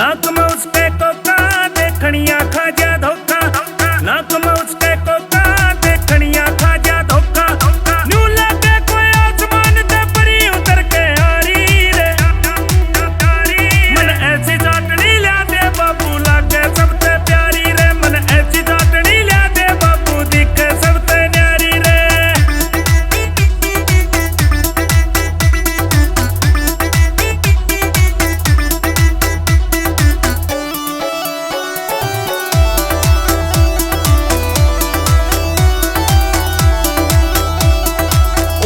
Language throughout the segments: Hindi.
नाक में उसके कोका देखनिया खा जा धोखा, नाक में उसके कोका देखनिया खा जा धोखा। न्यू लगे कोई आसमान ते परी उतर के आ रही रे, मन ऐसी चाटनी ला दे बाबू लागे सबसे प्यारी रे, मन ऐसी चाटनी ला दे बाबू दिखे सबसे न्यारी रे।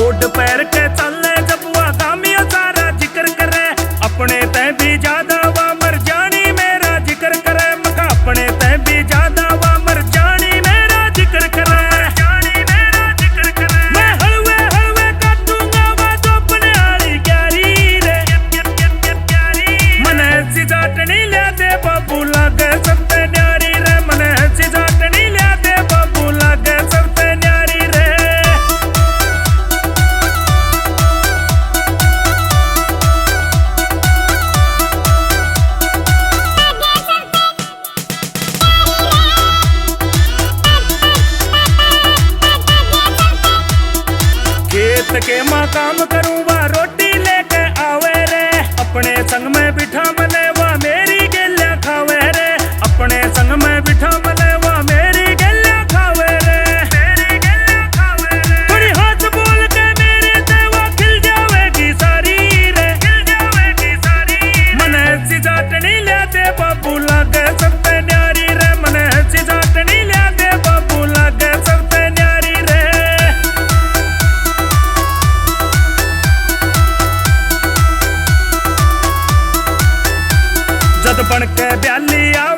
ओड पैर के चले जबुआ गामिया सारा जिक्र करे, अपने तय भी ज्यादा वा मर जानी मेरा जिक्र करे, मका अपने तय भी ज्यादा वा मर जानी मेरा जिक्र करे। मैं हलवे हलवे काटूंगा वा तो अपने आली ग्यारी रे, मन ऐसी चाटनी ला दे बाबू लागे सबसे न्यारी रे, मन ऐसी चाटनी ला दे बाबू लागे सबसे न्यारी रे। खेत के माँ काम करूँ वा रोटी लेके आवे रे, अपने संग में बिठा मले वा मेरी गेल्या खावे रे, अपने संग में बिठा मले वा मेरी गेल्या खावे रे। थोड़ी हाथ बोल के मेरे ते वो खिल जावेगी सारी रे, मन ऐसी चाटनी ला दे बाबू लागे सबसे न्यारी रे, मन ऐसी चाटनी ला दे बाबू लागे सबसे न्यारी रे। जद बन के ब्याली आ